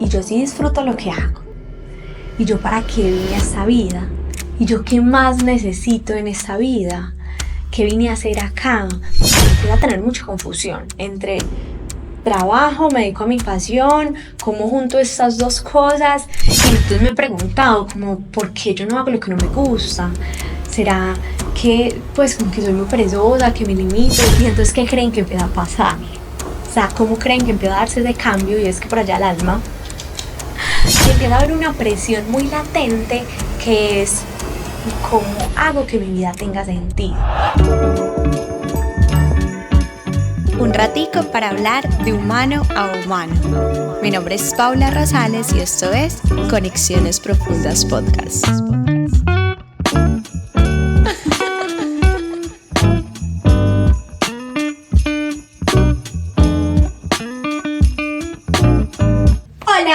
y yo sí disfruto lo que hago. ¿Y yo para qué vine a esta vida? ¿Y yo qué más necesito en esta vida? ¿Qué vine a hacer acá? Empieza a tener mucha confusión entre trabajo, me dedico a mi pasión, cómo junto estas dos cosas. Y entonces me he preguntado como, ¿por qué yo no hago lo que no me gusta? ¿Será que pues como que soy muy perezosa, que me limito? Y entonces, ¿qué creen que empieza a pasar? O sea, ¿cómo creen que empieza a darse ese cambio? Y es que por allá el alma empieza a haber una presión muy latente que es ¿cómo hago que mi vida tenga sentido? Un ratico para hablar de humano a humano. Mi nombre es Paula Rosales y esto es Conexiones Profundas Podcast.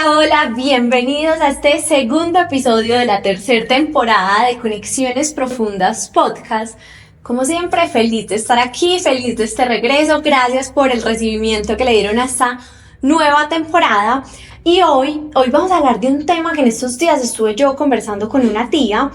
Hola, bienvenidos a este segundo episodio de la tercera temporada de Conexiones Profundas Podcast. Como siempre, feliz de estar aquí, feliz de este regreso. Gracias por el recibimiento que le dieron a esta nueva temporada. Y hoy vamos a hablar de un tema que en estos días estuve yo conversando con una tía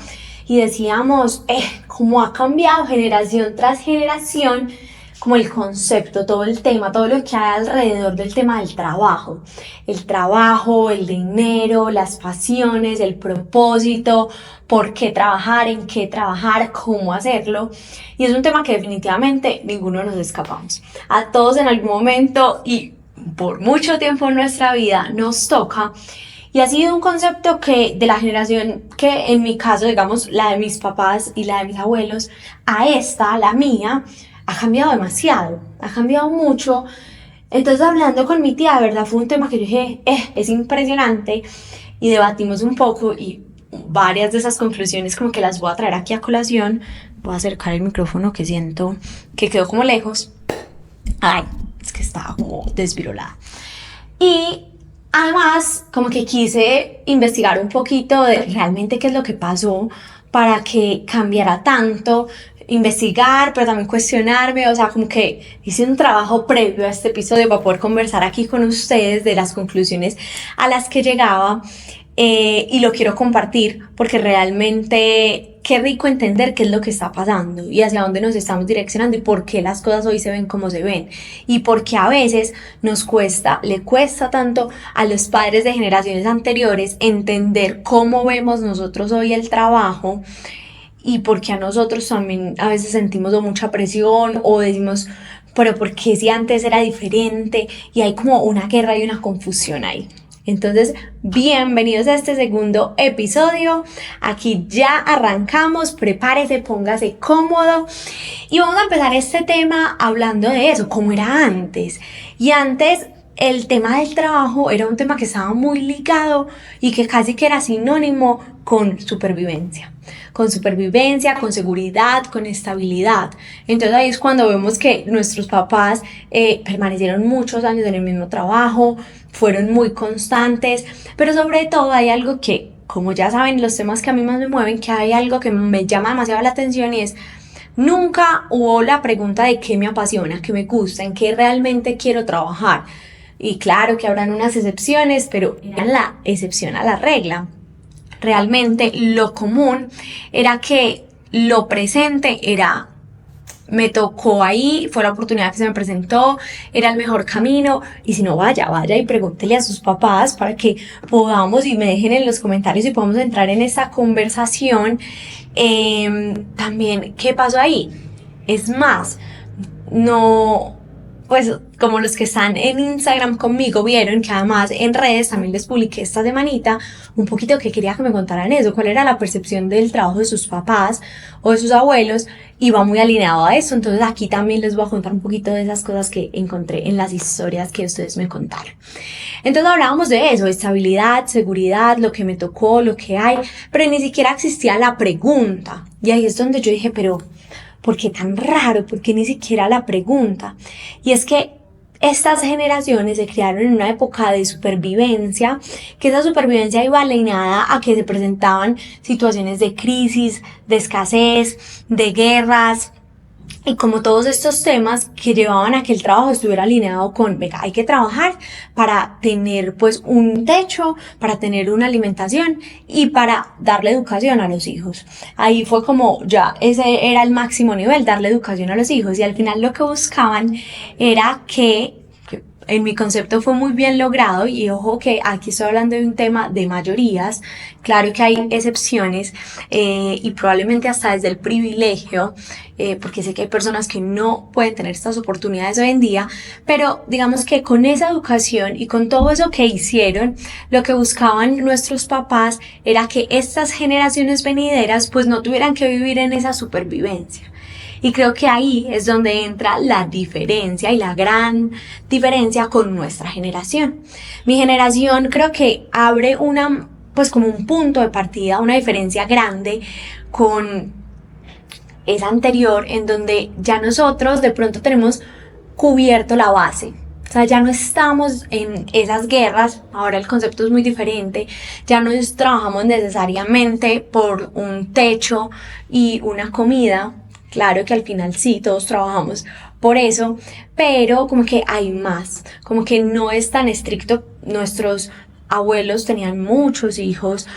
y decíamos, cómo ha cambiado generación tras generación como el concepto, todo el tema, todo lo que hay alrededor del tema del trabajo. El trabajo, el dinero, las pasiones, el propósito, por qué trabajar, en qué trabajar, cómo hacerlo. Y es un tema que definitivamente ninguno nos escapamos. A todos en algún momento y por mucho tiempo en nuestra vida nos toca. Y ha sido un concepto que de la generación que en mi caso, digamos, la de mis papás y la de mis abuelos, a esta, la mía, ha cambiado demasiado, ha cambiado mucho. Entonces, hablando con mi tía, de verdad fue un tema que yo dije, es impresionante, y debatimos un poco y varias de esas conclusiones como que las voy a traer aquí a colación. Voy a acercar el micrófono que siento que quedó como lejos. Ay, es que estaba como desvirolada. Y además, como que quise investigar un poquito de realmente qué es lo que pasó para que cambiara tanto, investigar, pero también cuestionarme, o sea, como que hice un trabajo previo a este episodio para poder conversar aquí con ustedes de las conclusiones a las que llegaba, y lo quiero compartir porque realmente qué rico entender qué es lo que está pasando y hacia dónde nos estamos direccionando y por qué las cosas hoy se ven como se ven y por qué a veces le cuesta tanto a los padres de generaciones anteriores entender cómo vemos nosotros hoy el trabajo. Y porque a nosotros también a veces sentimos mucha presión o decimos, pero ¿por qué si antes era diferente? Y hay como una guerra y una confusión ahí. Entonces, bienvenidos a este segundo episodio. Aquí ya arrancamos, prepárese, póngase cómodo y vamos a empezar este tema hablando de eso, cómo era antes. Y antes el tema del trabajo era un tema que estaba muy ligado y que casi que era sinónimo con supervivencia, con seguridad, con estabilidad. Entonces ahí es cuando vemos que nuestros papás permanecieron muchos años en el mismo trabajo, fueron muy constantes, pero sobre todo hay algo que, como ya saben, los temas que a mí más me mueven, que hay algo que me llama demasiado la atención y es, nunca hubo la pregunta de qué me apasiona, qué me gusta, en qué realmente quiero trabajar. Y claro que habrán unas excepciones, pero era la excepción a la regla. Realmente lo común era que lo presente era, me tocó ahí, fue la oportunidad que se me presentó, era el mejor camino, y si no, vaya y pregúntele a sus papás para que podamos, y me dejen en los comentarios y podamos entrar en esta conversación. También, ¿qué pasó ahí? Es más, no, pues como los que están en Instagram conmigo vieron que además en redes también les publiqué esta semanita un poquito que quería que me contaran eso, cuál era la percepción del trabajo de sus papás o de sus abuelos, y va muy alineado a eso. Entonces aquí también les voy a contar un poquito de esas cosas que encontré en las historias que ustedes me contaron. Entonces hablábamos de eso, estabilidad, seguridad, lo que me tocó, lo que hay, pero ni siquiera existía la pregunta. Y ahí es donde yo dije, pero ¿por qué tan raro? ¿Por qué ni siquiera la pregunta? Y es que estas generaciones se criaron en una época de supervivencia, que esa supervivencia iba alineada a que se presentaban situaciones de crisis, de escasez, de guerras, Y como todos estos temas que llevaban a que el trabajo estuviera alineado con, venga, hay que trabajar para tener pues un techo, para tener una alimentación y para darle educación a los hijos. Ahí fue como ya ese era el máximo nivel, darle educación a los hijos, y al final lo que buscaban era que en mi concepto fue muy bien logrado, y ojo que aquí estoy hablando de un tema de mayorías, claro que hay excepciones y probablemente hasta desde el privilegio, porque sé que hay personas que no pueden tener estas oportunidades hoy en día, pero digamos que con esa educación y con todo eso que hicieron, lo que buscaban nuestros papás era que estas generaciones venideras pues no tuvieran que vivir en esa supervivencia. Y creo que ahí es donde entra la diferencia y la gran diferencia con nuestra generación. Mi generación creo que abre pues como un punto de partida, una diferencia grande con esa anterior, en donde ya nosotros de pronto tenemos cubierto la base. O sea, ya no estamos en esas guerras, ahora el concepto es muy diferente, ya no trabajamos necesariamente por un techo y una comida. Claro que al final sí, todos trabajamos por eso, pero como que hay más, como que no es tan estricto. Nuestros abuelos tenían muchos hijos,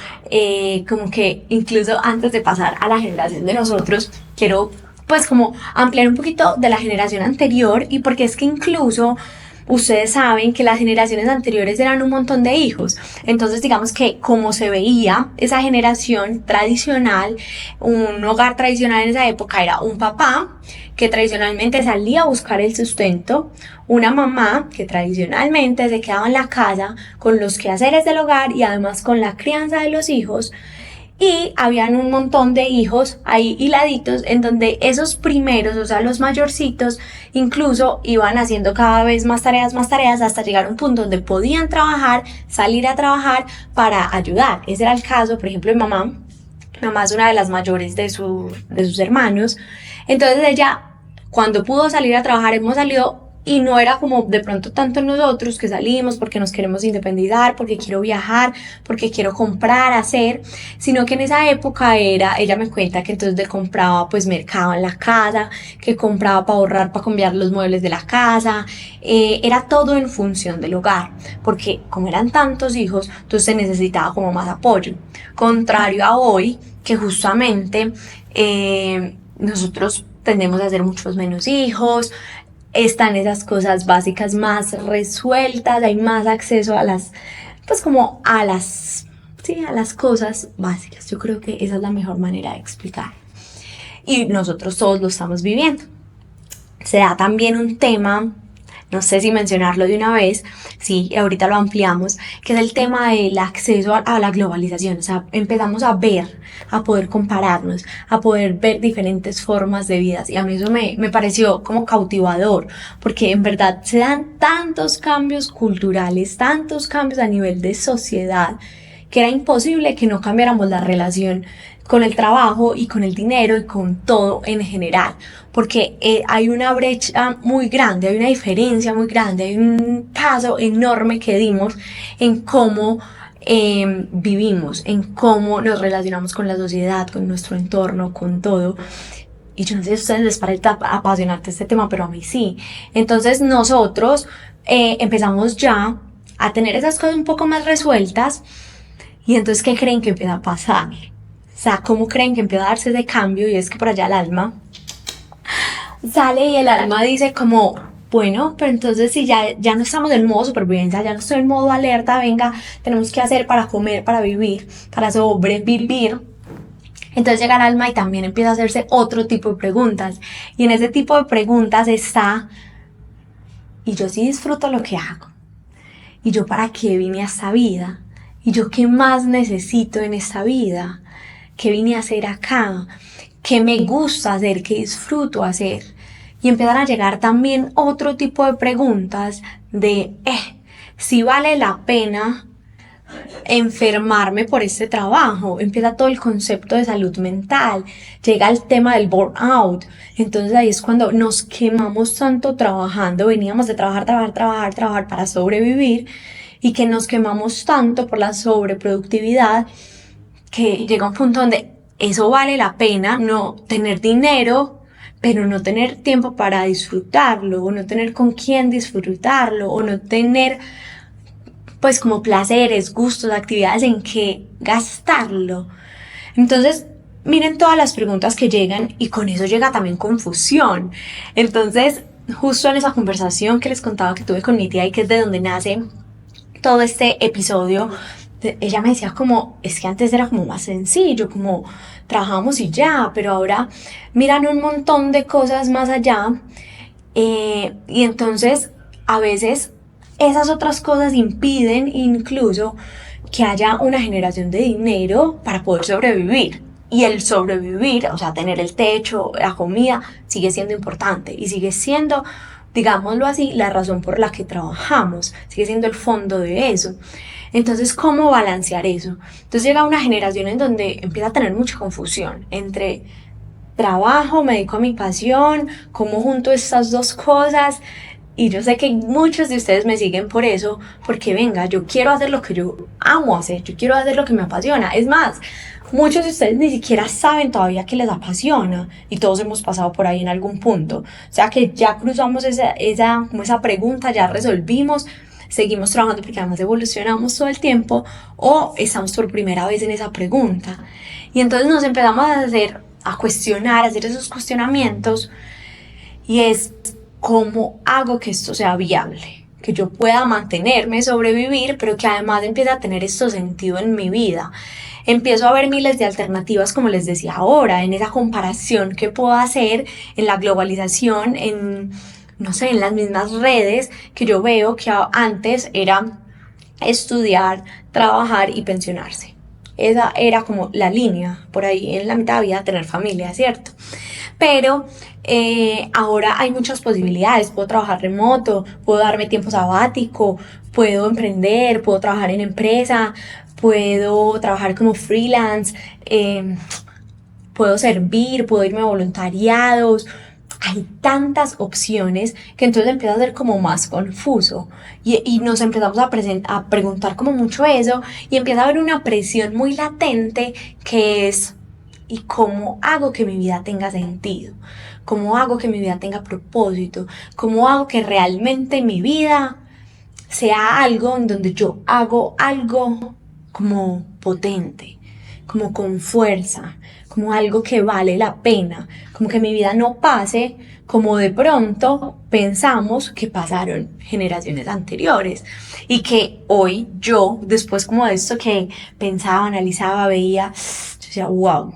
como que incluso antes de pasar a la generación de nosotros, quiero pues como ampliar un poquito de la generación anterior, y porque es que incluso ustedes saben que las generaciones anteriores eran un montón de hijos. Entonces digamos que como se veía esa generación tradicional, un hogar tradicional en esa época era un papá que tradicionalmente salía a buscar el sustento, una mamá que tradicionalmente se quedaba en la casa con los quehaceres del hogar y además con la crianza de los hijos. Y habían un montón de hijos ahí hiladitos, en donde esos primeros, o sea, los mayorcitos, incluso iban haciendo cada vez más tareas, hasta llegar a un punto donde podían trabajar, salir a trabajar para ayudar. Ese era el caso, por ejemplo, de mamá. Mamá es una de las mayores de sus hermanos. Entonces ella, cuando pudo salir a trabajar, hemos salido. Y no era como de pronto tanto nosotros que salimos porque nos queremos independizar, porque quiero viajar, porque quiero comprar, hacer, sino que en esa época ella me cuenta que entonces le compraba pues mercado en la casa, que compraba para ahorrar, para cambiar los muebles de la casa, era todo en función del hogar, porque como eran tantos hijos, entonces se necesitaba como más apoyo. Contrario a hoy, que justamente nosotros tendemos a hacer muchos menos hijos, están esas cosas básicas más resueltas, hay más acceso a a las cosas básicas. Yo creo que esa es la mejor manera de explicar. Y nosotros todos lo estamos viviendo. Se da también un tema, no sé si mencionarlo de una vez, sí, ahorita lo ampliamos, que es el tema del acceso a la globalización. O sea, empezamos a poder compararnos, a poder ver diferentes formas de vida. Y a mí eso me pareció como cautivador, porque en verdad se dan tantos cambios culturales, tantos cambios a nivel de sociedad, que era imposible que no cambiáramos la relación con el trabajo y con el dinero y con todo en general, porque hay una brecha muy grande, hay una diferencia muy grande, hay un paso enorme que dimos en cómo vivimos, en cómo nos relacionamos con la sociedad, con nuestro entorno, con todo. Y yo no sé si a ustedes les parece apasionante este tema, pero a mí sí. Entonces nosotros empezamos ya a tener esas cosas un poco más resueltas. Y entonces, ¿qué creen que empieza a pasar? O sea, ¿cómo creen que empieza a darse ese cambio? Y es que por allá el alma sale y el alma dice como, bueno, pero entonces si ya no estamos en modo supervivencia, ya no estoy en modo alerta, venga, tenemos que hacer para comer, para vivir, para sobrevivir. Entonces llega el alma y también empieza a hacerse otro tipo de preguntas. Y en ese tipo de preguntas está, ¿y yo sí disfruto lo que hago? ¿Y yo para qué vine a esta vida? ¿Y yo qué más necesito en esta vida? ¿Qué vine a hacer acá? ¿Qué me gusta hacer? ¿Qué disfruto hacer? Y empiezan a llegar también otro tipo de preguntas de, si vale la pena enfermarme por este trabajo. Empieza todo el concepto de salud mental, llega el tema del burnout. Entonces ahí es cuando nos quemamos tanto trabajando, veníamos de trabajar para sobrevivir, y que nos quemamos tanto por la sobreproductividad que llega un punto donde eso vale la pena, no tener dinero, pero no tener tiempo para disfrutarlo, o no tener con quién disfrutarlo, o no tener pues como placeres, gustos, actividades en que gastarlo. Entonces, miren todas las preguntas que llegan y con eso llega también confusión. Entonces, justo en esa conversación que les contaba que tuve con mi tía y que es de donde nace todo este episodio, ella me decía como, es que antes era como más sencillo, como trabajamos y ya, pero ahora miran un montón de cosas más allá, y entonces a veces esas otras cosas impiden incluso que haya una generación de dinero para poder sobrevivir. Y el sobrevivir, o sea, tener el techo, la comida, sigue siendo importante y sigue siendo, digámoslo así, la razón por la que trabajamos, sigue siendo el fondo de eso. Entonces, ¿cómo balancear eso? Entonces llega una generación en donde empieza a tener mucha confusión entre trabajo, me dedico a mi pasión, cómo junto estas dos cosas. Y yo sé que muchos de ustedes me siguen por eso, porque venga, yo quiero hacer lo que yo amo hacer, yo quiero hacer lo que me apasiona. Es más, muchos de ustedes ni siquiera saben todavía que les apasiona y todos hemos pasado por ahí en algún punto. O sea que ya cruzamos esa pregunta, ya resolvimos, seguimos trabajando porque además evolucionamos todo el tiempo o estamos por primera vez en esa pregunta. Y entonces nos empezamos a cuestionar, a hacer esos cuestionamientos y es ¿cómo hago que esto sea viable? Que yo pueda mantenerme, sobrevivir, pero que además empiece a tener esto sentido en mi vida. Empiezo a ver miles de alternativas, como les decía ahora, en esa comparación que puedo hacer en la globalización, no sé, en las mismas redes que yo veo que antes era estudiar, trabajar y pensionarse. Esa era como la línea, por ahí en la mitad había tener familia, ¿cierto? Pero ahora hay muchas posibilidades, puedo trabajar remoto, puedo darme tiempo sabático, puedo emprender, puedo trabajar en empresa, puedo trabajar como freelance, puedo servir, puedo irme a voluntariados. Hay tantas opciones que entonces empieza a ser como más confuso y nos empezamos a preguntar como mucho eso y empieza a haber una presión muy latente que es ¿y cómo hago que mi vida tenga sentido? ¿Cómo hago que mi vida tenga propósito? ¿Cómo hago que realmente mi vida sea algo en donde yo hago algo como potente, como con fuerza, como algo que vale la pena, como que mi vida no pase como de pronto pensamos que pasaron generaciones anteriores y que hoy yo, después como de esto que pensaba, analizaba, veía, yo decía, wow,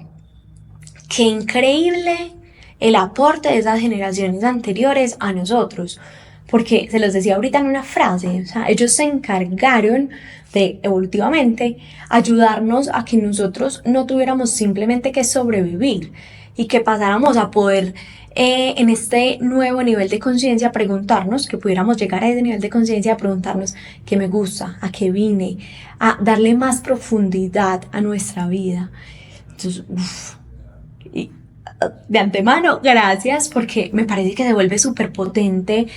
qué increíble el aporte de esas generaciones anteriores a nosotros, porque se los decía ahorita en una frase, o sea, ellos se encargaron de evolutivamente ayudarnos a que nosotros no tuviéramos simplemente que sobrevivir y que pasáramos a poder en este nuevo nivel de conciencia preguntarnos, que pudiéramos llegar a ese nivel de conciencia a preguntarnos qué me gusta, a qué vine, a darle más profundidad a nuestra vida. Entonces, y de antemano, gracias, porque me parece que se vuelve súper potente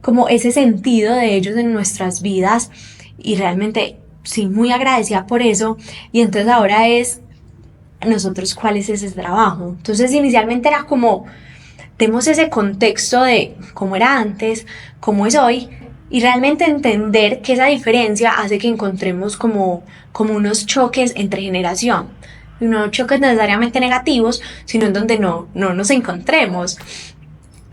como ese sentido de ellos en nuestras vidas y realmente sí, muy agradecida por eso. Y entonces ahora es nosotros cuál es ese trabajo. Entonces inicialmente era como demos ese contexto de cómo era antes, cómo es hoy y realmente entender que esa diferencia hace que encontremos como unos choques entre generación. No choques necesariamente negativos, sino en donde no nos encontremos.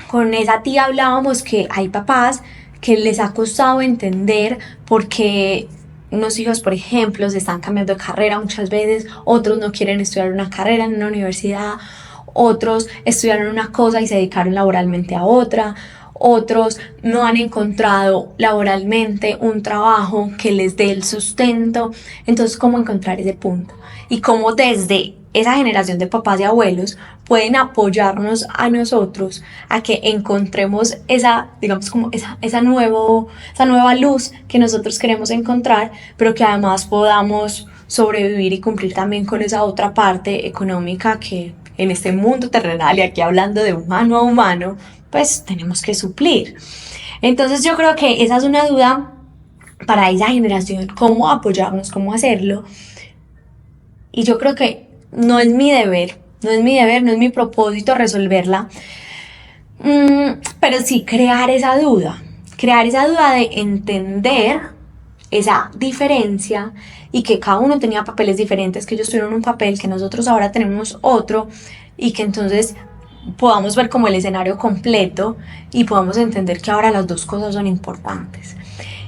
Con esa tía hablábamos que hay papás que les ha costado entender por qué unos hijos, por ejemplo, se están cambiando de carrera muchas veces, otros no quieren estudiar una carrera en una universidad, otros estudiaron una cosa y se dedicaron laboralmente a otra, otros no han encontrado laboralmente un trabajo que les dé el sustento. Entonces, ¿cómo encontrar ese punto? Y cómo desde esa generación de papás y abuelos pueden apoyarnos a nosotros a que encontremos esa, digamos, como esa nueva luz que nosotros queremos encontrar, pero que además podamos sobrevivir y cumplir también con esa otra parte económica que en este mundo terrenal, y aquí hablando de humano a humano, pues tenemos que suplir. Entonces yo creo que esa es una duda para esa generación, cómo apoyarnos, cómo hacerlo. Y yo creo que no es mi deber, no es mi propósito resolverla, Pero sí crear esa duda de entender esa diferencia y que cada uno tenía papeles diferentes, que ellos tuvieron un papel, que nosotros ahora tenemos otro, y que entonces podamos ver como el escenario completo y podamos entender que ahora las dos cosas son importantes.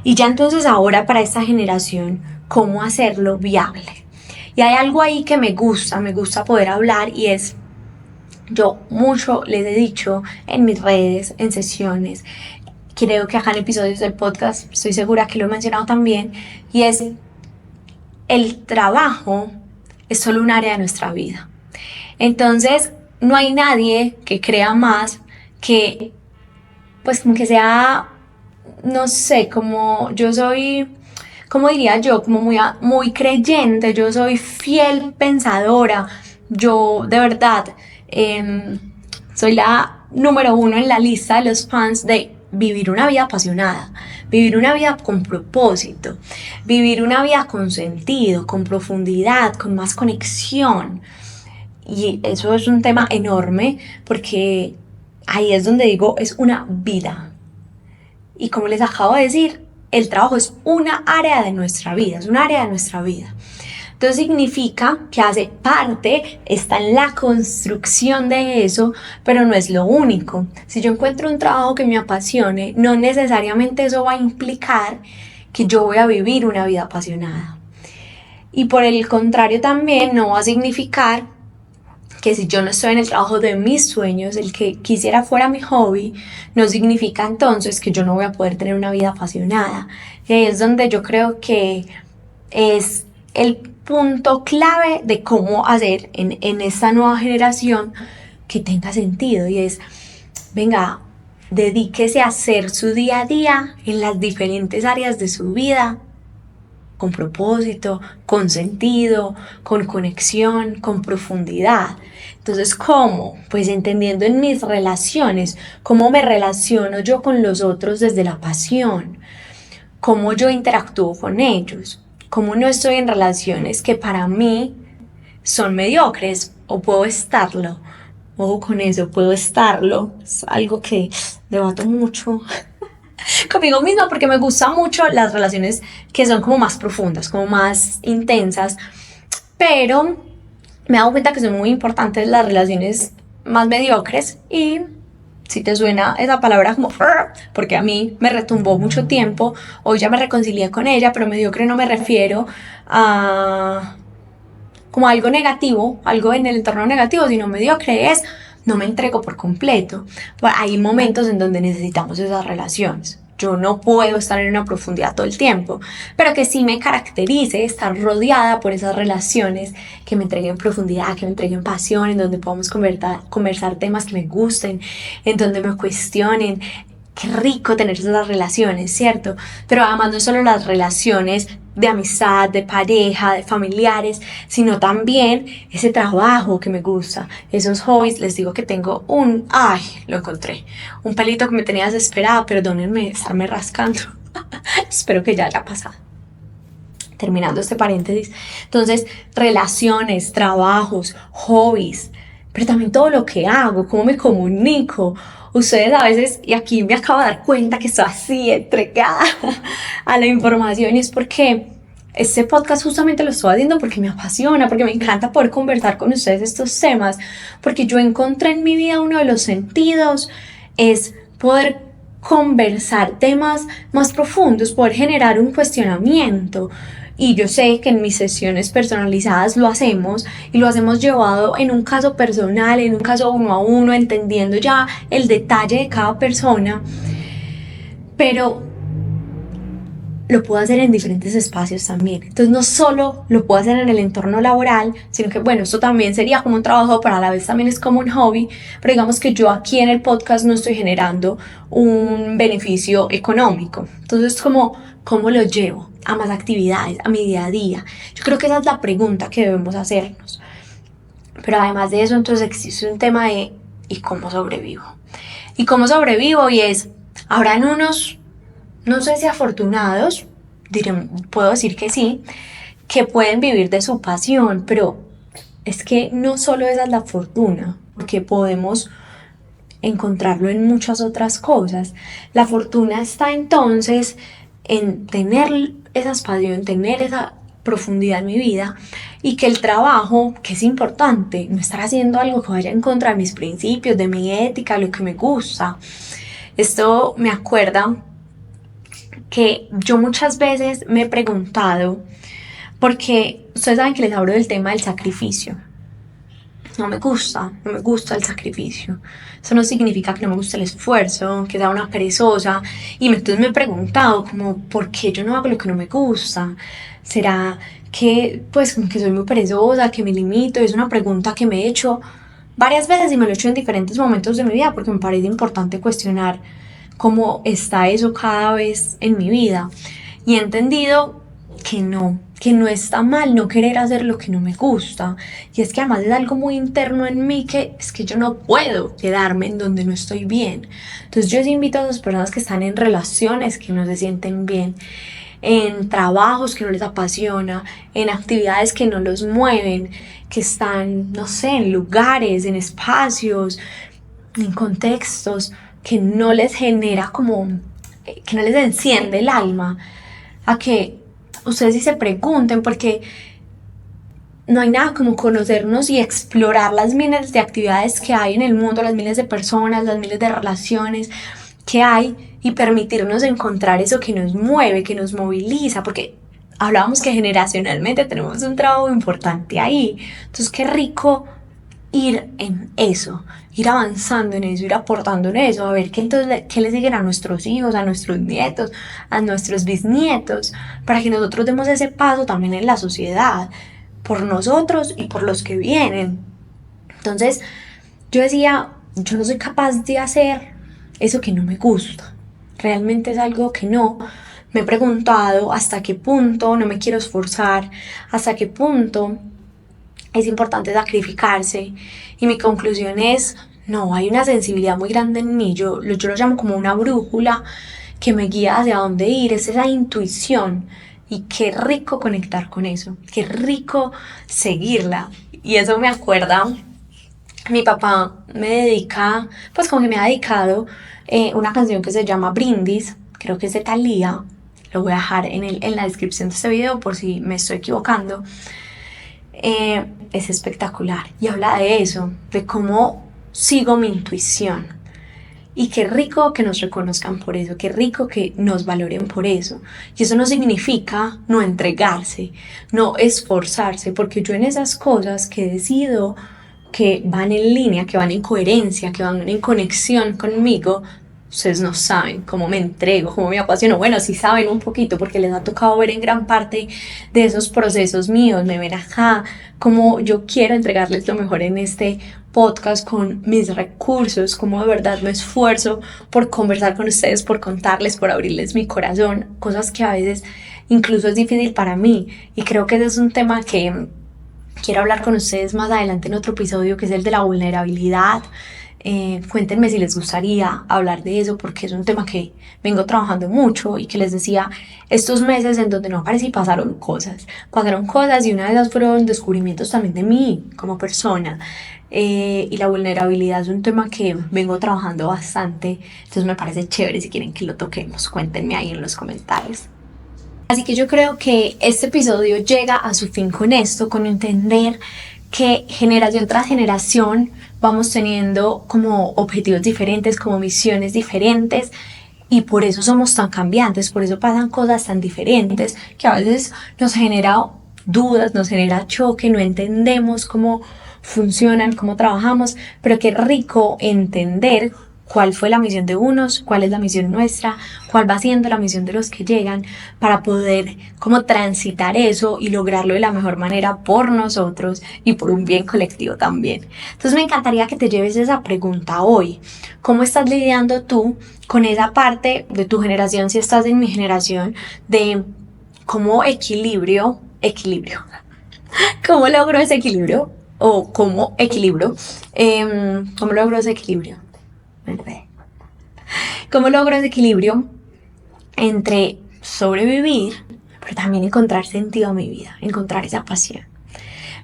Y ya entonces ahora para esta generación, ¿cómo hacerlo viable? Y hay algo ahí que me gusta poder hablar, y es, yo mucho les he dicho en mis redes, en sesiones, creo que acá en episodios del podcast, estoy segura que lo he mencionado también, y es, el trabajo es solo un área de nuestra vida. Entonces, no hay nadie que crea más que, pues, como que sea, no sé, como yo soy, como diría yo, como muy creyente, yo soy fiel pensadora, yo de verdad soy la número uno en la lista de los fans de vivir una vida apasionada, vivir una vida con propósito, vivir una vida con sentido, con profundidad, con más conexión. Y eso es un tema enorme, porque ahí es donde digo, es una vida. Y como les acabo de decir, el trabajo es una área de nuestra vida, es un área de nuestra vida. Entonces significa que hace parte, está en la construcción de eso, pero no es lo único. Si yo encuentro un trabajo que me apasione, no necesariamente eso va a implicar que yo voy a vivir una vida apasionada. Y por el contrario también no va a significar que si yo no estoy en el trabajo de mis sueños, el que quisiera fuera mi hobby, no significa entonces que yo no voy a poder tener una vida apasionada. Y ahí es donde yo creo que es el punto clave de cómo hacer en esta nueva generación que tenga sentido, y es, venga, dedíquese a hacer su día a día en las diferentes áreas de su vida con propósito, con sentido, con conexión, con profundidad. Entonces, ¿cómo? Pues entendiendo en mis relaciones, cómo me relaciono yo con los otros desde la pasión, cómo yo interactúo con ellos, cómo no estoy en relaciones que para mí son mediocres, o puedo estarlo. Ojo con eso, puedo estarlo. Es algo que debato mucho conmigo misma, porque me gustan mucho las relaciones que son como más profundas, como más intensas, pero me he dado cuenta que son muy importantes las relaciones más mediocres. Y si te suena esa palabra como, porque a mí me retumbó mucho tiempo, hoy ya me reconcilié con ella, pero mediocre no me refiero a como algo negativo, algo en el entorno negativo, sino mediocre es no me entrego por completo. Hay momentos en donde necesitamos esas relaciones. Yo no puedo estar en una profundidad todo el tiempo, pero que sí me caracterice estar rodeada por esas relaciones que me entreguen profundidad, que me entreguen pasión, en donde podamos conversar temas que me gusten, en donde me cuestionen. Qué rico tener esas relaciones, ¿cierto? Pero además no solo las relaciones de amistad, de pareja, de familiares, sino también ese trabajo que me gusta, esos hobbies. Les digo que tengo lo encontré, un pelito que me tenía desesperada, perdónenme estarme rascando. Espero que ya haya pasado. Terminando este paréntesis, entonces, relaciones, trabajos, hobbies, pero también todo lo que hago, cómo me comunico. Ustedes a veces, y aquí me acabo de dar cuenta que estoy así entregada a la información, y es porque este podcast justamente lo estoy haciendo porque me apasiona, porque me encanta poder conversar con ustedes estos temas, porque yo encontré en mi vida uno de los sentidos, es poder conversar temas más profundos, poder generar un cuestionamiento. Y yo sé que en mis sesiones personalizadas lo hacemos, y lo hacemos llevado en un caso personal, en un caso uno a uno, entendiendo ya el detalle de cada persona, pero lo puedo hacer en diferentes espacios también. Entonces no solo lo puedo hacer en el entorno laboral, sino que bueno, esto también sería como un trabajo, pero a la vez también es como un hobby. Pero digamos que yo aquí en el podcast no estoy generando un beneficio económico. Entonces, ¿cómo lo llevo a más actividades, a mi día a día? Yo creo que esa es la pregunta que debemos hacernos. Pero además de eso, entonces existe un tema de ¿y cómo sobrevivo? ¿Y cómo sobrevivo? Y es, habrán unos, no sé si afortunados, puedo decir que sí, que pueden vivir de su pasión, pero es que no solo esa es la fortuna, porque podemos encontrarlo en muchas otras cosas. La fortuna está entonces en tener esa pasión, tener esa profundidad en mi vida, y que el trabajo, que es importante, no estar haciendo algo que vaya en contra de mis principios, de mi ética, lo que me gusta. Esto me acuerda que yo muchas veces me he preguntado, porque ustedes saben que les hablo del tema del sacrificio. No me gusta el sacrificio. Eso no significa que no me guste el esfuerzo, que sea una perezosa. Y entonces me he preguntado como, ¿por qué yo no hago lo que no me gusta? ¿Será que pues como que soy muy perezosa, que me limito? Es una pregunta que me he hecho varias veces y me lo he hecho en diferentes momentos de mi vida, porque me parece importante cuestionar cómo está eso cada vez en mi vida. Y he entendido que no está mal no querer hacer lo que no me gusta. Y es que además es algo muy interno en mí, que es que yo no puedo quedarme en donde no estoy bien. Entonces yo invito a las personas que están en relaciones que no se sienten bien, en trabajos que no les apasiona, en actividades que no los mueven, que están, no sé, en lugares, en espacios, en contextos que no les genera como, que no les enciende el alma, a que ustedes sí se pregunten, porque no hay nada como conocernos y explorar las miles de actividades que hay en el mundo, las miles de personas, las miles de relaciones que hay, y permitirnos encontrar eso que nos mueve, que nos moviliza, porque hablábamos que generacionalmente tenemos un trabajo importante ahí. Entonces qué rico ir en eso, ir avanzando en eso, ir aportando en eso, a ver qué le siguen a nuestros hijos, a nuestros nietos, a nuestros bisnietos, para que nosotros demos ese paso también en la sociedad, por nosotros y por los que vienen. Entonces yo decía, yo no soy capaz de hacer eso que no me gusta, realmente es algo que no. Me he preguntado hasta qué punto no me quiero esforzar, hasta qué punto es importante sacrificarse, y mi conclusión es, no, hay una sensibilidad muy grande en mí, yo lo llamo como una brújula que me guía hacia dónde ir, es esa intuición, y qué rico conectar con eso, qué rico seguirla. Y eso me acuerda, mi papá me dedica, pues como que me ha dedicado una canción que se llama Brindis, creo que es de Thalía, lo voy a dejar en la descripción de este video por si me estoy equivocando. Es espectacular y habla de eso, de cómo sigo mi intuición, y qué rico que nos reconozcan por eso, qué rico que nos valoren por eso. Y eso no significa no entregarse, no esforzarse, porque yo en esas cosas que decido que van en línea, que van en coherencia, que van en conexión conmigo, ustedes no saben cómo me entrego, cómo me apasiono. Bueno, sí saben un poquito, porque les ha tocado ver en gran parte de esos procesos míos, me ven acá, como yo quiero entregarles lo mejor en este podcast con mis recursos, como de verdad me esfuerzo por conversar con ustedes, por contarles, por abrirles mi corazón, cosas que a veces incluso es difícil para mí. Y creo que ese es un tema que quiero hablar con ustedes más adelante en otro episodio, que es el de la vulnerabilidad. Cuéntenme si les gustaría hablar de eso, porque es un tema que vengo trabajando mucho, y que les decía, estos meses en donde no aparecí pasaron cosas, y una de esas fueron descubrimientos también de mí como persona, y la vulnerabilidad es un tema que vengo trabajando bastante, entonces me parece chévere. Si quieren que lo toquemos, cuéntenme ahí en los comentarios. Así que yo creo que este episodio llega a su fin con esto, con entender que generación tras generación vamos teniendo como objetivos diferentes, como misiones diferentes, y por eso somos tan cambiantes, por eso pasan cosas tan diferentes, que a veces nos genera dudas, nos genera choque, no entendemos cómo funcionan, cómo trabajamos, pero qué rico entender cuál fue la misión de unos, cuál es la misión nuestra, cuál va siendo la misión de los que llegan, para poder como transitar eso y lograrlo de la mejor manera por nosotros y por un bien colectivo también. Entonces me encantaría que te lleves esa pregunta hoy. ¿Cómo estás lidiando tú con esa parte de tu generación, si estás en mi generación, de cómo cómo logro ese equilibrio? O cómo logro ese equilibrio. ¿Cómo logro ese equilibrio entre sobrevivir, pero también encontrar sentido a mi vida, encontrar esa pasión?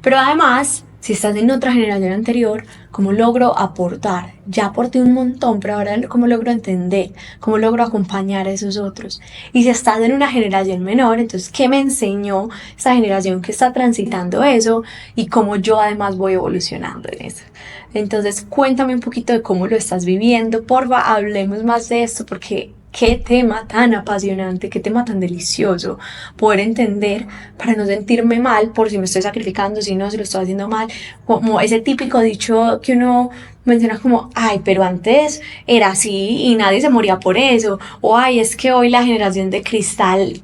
Pero además Si estás en otra generación anterior, ¿cómo logro aportar? Ya aporté un montón, pero ahora ¿cómo logro entender? ¿Cómo logro acompañar a esos otros? Y si estás en una generación menor, entonces, ¿qué me enseñó esa generación que está transitando eso? Y cómo yo además voy evolucionando en eso. Entonces, cuéntame un poquito de cómo lo estás viviendo. Porfa, hablemos más de esto porque qué tema tan apasionante, qué tema tan delicioso poder entender para no sentirme mal por si me estoy sacrificando, si no, si lo estoy haciendo mal. Como ese típico dicho que uno menciona como, ay, pero antes era así y nadie se moría por eso. O ay, es que hoy la generación de cristal,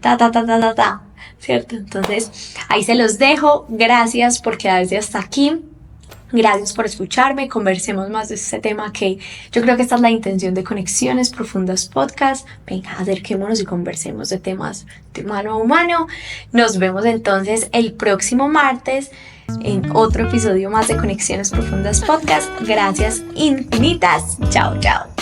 ¿cierto? Entonces, ahí se los dejo. Gracias por quedarse hasta aquí. Gracias por escucharme, conversemos más de este tema que yo creo que esta es la intención de Conexiones Profundas Podcast. Venga, acerquémonos y conversemos de temas de humano a humano. Nos vemos entonces el próximo martes en otro episodio más de Conexiones Profundas Podcast. Gracias infinitas. Chao, chao.